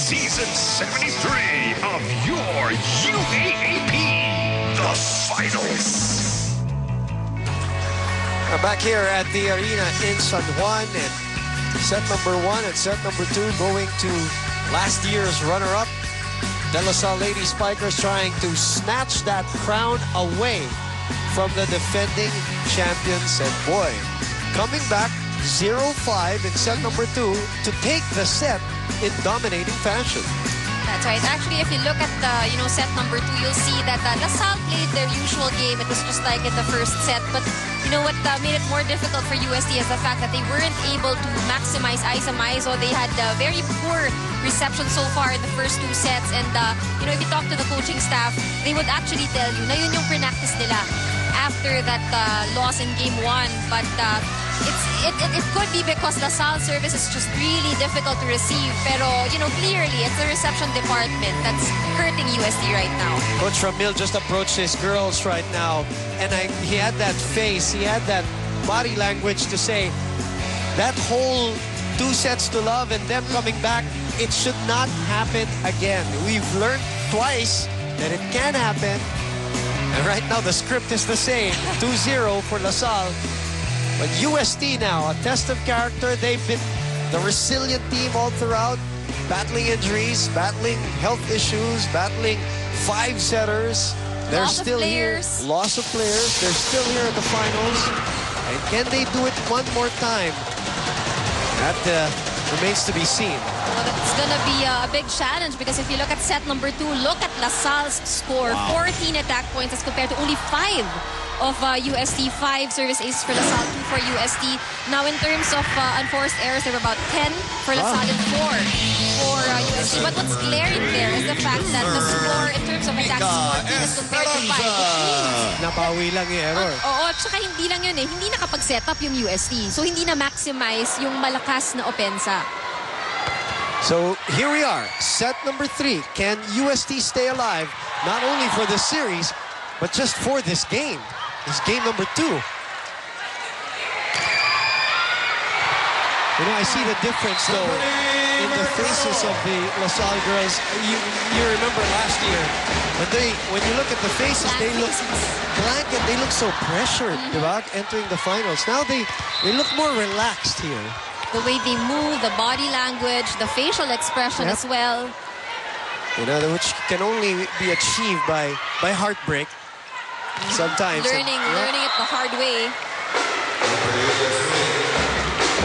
Season 73 of your UAAP, the Finals. We're back here at the arena in San Juan, and set number 1 and set number 2 going to last year's runner-up. DLSU Lady Spikers trying to snatch that crown away from the defending champions. And boy, coming back 0-5 in set number 2 to take the set in dominating fashion. That's right. Actually, if you look at the, set number 2, you'll see that LaSalle played their usual game. It was just like in the first set. But you know what made it more difficult for UST is the fact that they weren't able to maximize Isa-Maizo. They had very poor reception so far in the first 2 sets. And, if you talk to the coaching staff, they would actually tell you na yun yung pre-practice nila after that loss in game 1. But it could be because LaSalle service is just really difficult to receive. Pero, clearly, it's the reception department that's hurting UST right now. Coach Ramil just approached his girls right now, and he had that face, he had that body language to say that whole 2 sets to love and them coming back, it should not happen again. We've learned twice that it can happen, and right now the script is the same, 2-0 for LaSalle. But UST now, a test of character. They've been the resilient team all throughout, battling injuries, battling health issues, battling 5-setters. They're still here. Loss of players. They're still here at the finals. And can they do it one more time? That remains to be seen. Well, it's going to be a big challenge because if you look at set number 2, look at LaSalle's score. Wow. 14 attack points as compared to only 5 of UST. 5 service aces for LaSalle, 2 for UST. Now, in terms of unforced errors, there were about 10 for LaSalle and 4 for UST. But what's glaring there is the fact that the score in terms of attacks is 14 as compared to 5. Napawi lang yung error. Oo, tsaka hindi lang yun hindi nakapag-set up yung UST. So, hindi na-maximize yung malakas na opensa. So, here we are. Set number 3. Can UST stay alive, not only for this series, but just for this game? This game number 2. I see the difference, though, in the faces of the LaSalle girls. You remember last year, when you look at the faces, they look blank and they look so pressured about entering the finals. Now they look more relaxed here. The way they move, the body language, the facial expression as well. Which can only be achieved by heartbreak. Sometimes. Learning it the hard way.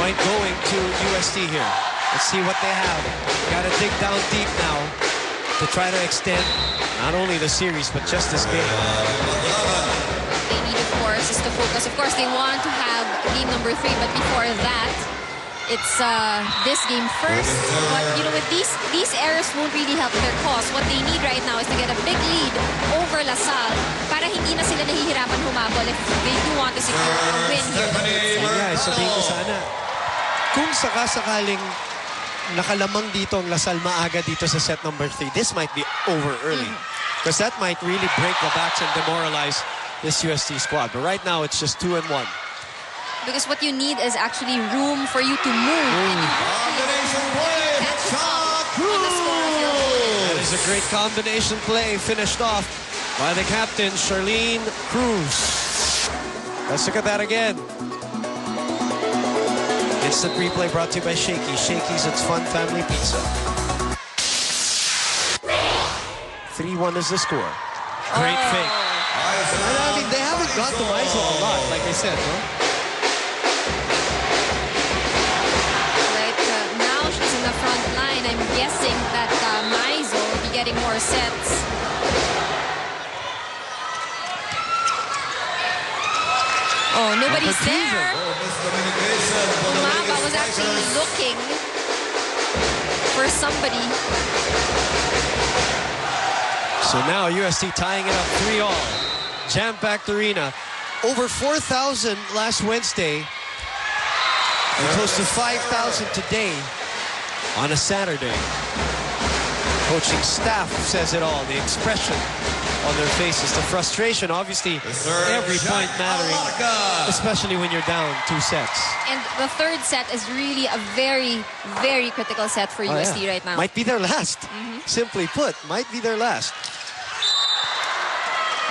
Point going to UST here. Let's see what they have. Got to dig down deep now to try to extend not only the series, but just this game. They need, of course, is to focus. Of course, they want to have game number 3, but before that, it's this game first. But, with these errors won't really help their cause. What they need right now is to get a big lead over LaSalle para hindi na sila nahihirapan humabol if they do want to secure a win here. Sabihin ko sana, kung sakasakaling nakalamang dito ang LaSalle maaga dito sa set number 3, this might be over early. Because that might really break the backs and demoralize this UST squad. But right now, it's just 2-1. Because what you need is actually room for you to move. That is a great combination play finished off by the captain, Charlene Cruz. Let's look at that again. Instant replay brought to you by Shakey's. Shakey's, it's fun family pizza. 3-1 is the score. Great fake. I mean, they haven't gone to Maizo a lot, like I said, no? Now she's in the front line. I'm guessing that Maizo will be getting more sets. Oh, nobody's there. Umaba was actually looking for somebody. So now UST tying it up 3-all. Jam-packed arena. Over 4,000 last Wednesday. And close to 5,000 today on a Saturday. Coaching staff says it all. The expression on their faces. The frustration, obviously, every point mattering, especially when you're down 2 sets. And the third set is really a very, very critical set for UST right now. Might be their last. Simply put, might be their last.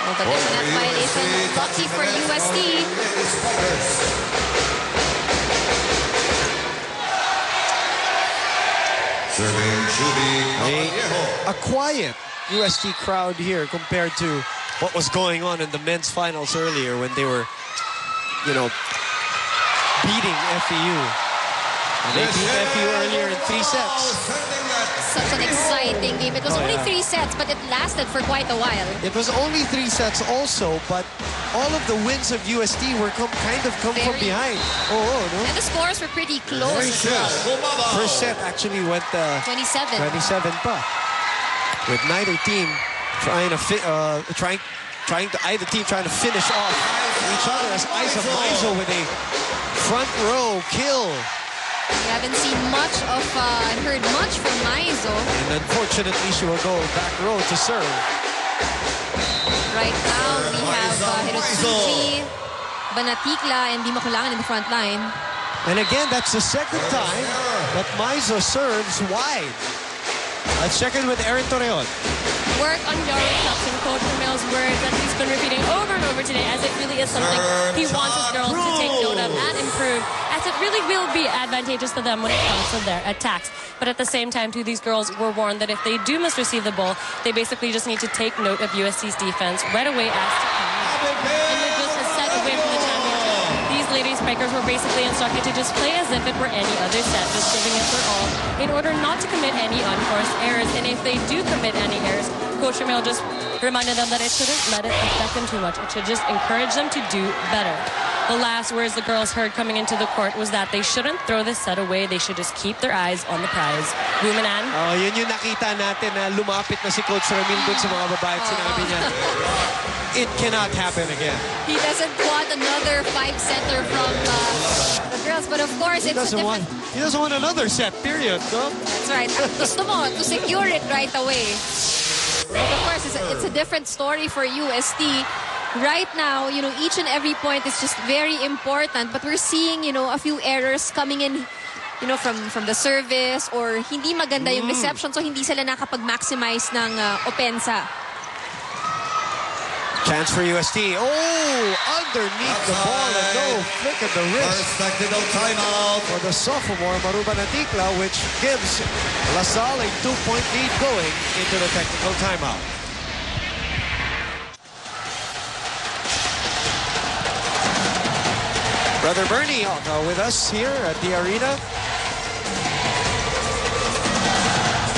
Oh, but there's a net violation. Lucky for UST. A quiet UST crowd here compared to what was going on in the men's finals earlier when they were, you know, beating FEU. And they beat FEU earlier in 3 sets. Such an exciting game. It was only 3 sets, but it lasted for quite a while. It was only 3 sets also, but all of the wins of UST were come from behind. No? And the scores were pretty close as well. First set actually went 27 pa. With neither team trying to either team trying to finish off each other as Isa Maizo with a front row kill. We haven't seen much of and heard much from Maizo. And unfortunately, she will go back row to serve. Right now, we have Hirotsuji, Banatikla, and Di Makulangan in the front line. And again, that's the second time that Maizo serves wide. Let's check in with Aaron Torreon. Work on your reflection. Coach Romel's words that he's been repeating over and over today, as it really is something he wants his girls to take note of and improve, as it really will be advantageous to them when it comes to their attacks. But at the same time, too, these girls were warned that if they do misreceive the ball, they basically just need to take note of UST's defense right away as to come. And with just a set away from the championship, these Lady Spikers were basically instructed to just play as if it were any other set, just giving it their all in order not to commit any unforced errors. And if they do commit any errors, Coach Romel just reminded them that it shouldn't let it affect them too much. It should just encourage them to do better. The last words the girls heard coming into the court was that they shouldn't throw this set away. They should just keep their eyes on the prize. Rumanan? Oh, yun yung nakita natin na lumapit na si Coach Ramil dun sa mga babae at sinabi niya, it cannot happen again. He doesn't want another 5-setter from the girls, but of course, he doesn't want another set, period. No? That's right. Gusto mo to secure it right away. But of course, it's a different story for UST. Right now, you know, each and every point is just very important. But we're seeing, you know, a few errors coming in, you know, from the service or hindi maganda yung reception. So hindi sila nakapag-maximize ng opensa. Chance for UST. Oh, underneath the ball and no flick of the wrist. First technical timeout for the sophomore Maruba Natikla, which gives LaSalle a 2-point lead going into the technical timeout. Brother Bernie with us here at the arena.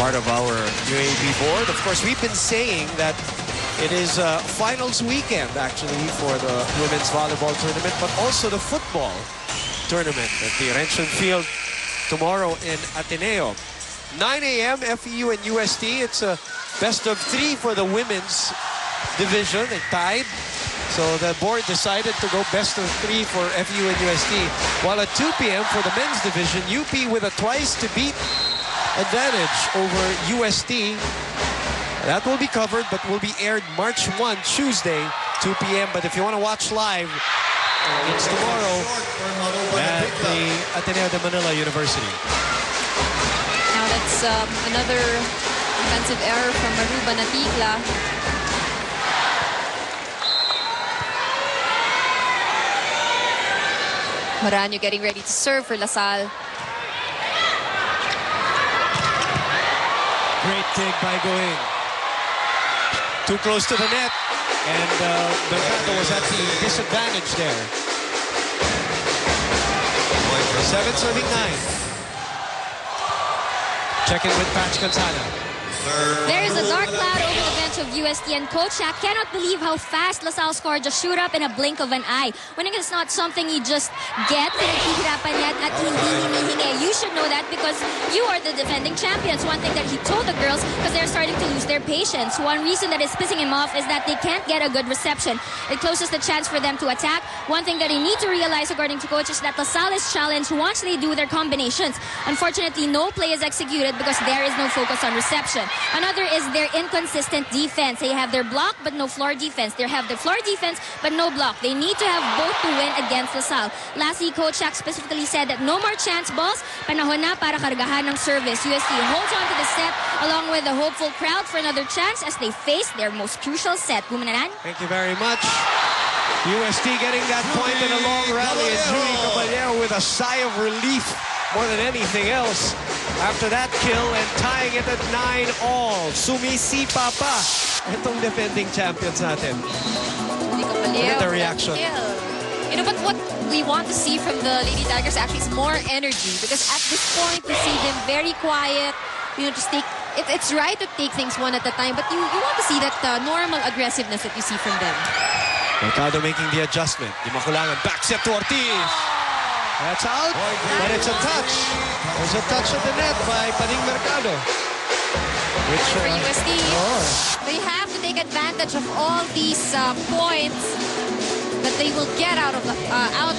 Part of our UAB board. Of course, we've been saying that it is finals weekend, actually, for the women's volleyball tournament, but also the football tournament at the Renchen Field tomorrow in Ateneo. 9 a.m. FEU and UST. It's a best of 3 for the women's division. They tied. So the board decided to go best of 3 for FEU and UST. While at 2 p.m. for the men's division, UP with a twice-to-beat advantage over UST. That will be covered, but will be aired March 1, Tuesday, 2 p.m. But if you want to watch live, it's tomorrow at the Ateneo de Manila University. Now that's another defensive error from Maruba Natikla. Maranyo getting ready to serve for LaSalle. Great dig by Going. Too close to the net, and Mercado was at the disadvantage there. 7 serving 9. Check in with Patch Gonzalo. There is a dark cloud over the bench of UST, and Coach Shaq cannot believe how fast LaSalle scored. Just shoot up in a blink of an eye. Winning is not something you just get. Pinaghihirapan niya at hindi hinihingi. You should know that because you are the defending champions. One thing that he told the girls, because they're starting to lose their patience. One reason that is pissing him off is that they can't get a good reception. It closes the chance for them to attack. One thing that they need to realize, according to Coach, is that LaSalle is challenged once they do their combinations. Unfortunately, no play is executed because there is no focus on reception. season. Another is their inconsistent defense. They have their block but no floor defense. They have the floor defense but no block. They need to have both to win against LaSalle. Lastly, Coach Shaq specifically said that no more chance balls. Panahon na para kargahan ng service. UST holds on to the set along with a hopeful crowd for another chance as they face their most crucial set. Bumananan. Thank you very much. UST getting that point in a long rally, and Judy Caballero with a sigh of relief more than anything else after that kill and tying it at 9-all. Sumisipa pa itong defending champions natin. Look at the reaction. You know, but what we want to see from the Lady Tigers actually is more energy, because at this point we see them very quiet. You know, just take it's right to take things one at a time, but you want to see that normal aggressiveness that you see from them. Mercado making the adjustment. Di makulangan. Back set to Ortiz. That's out, but it's a touch. There's a touch at the net by Pading Mercado. Which, for UST, they have to take advantage of all these points that they will get out of LaSalle.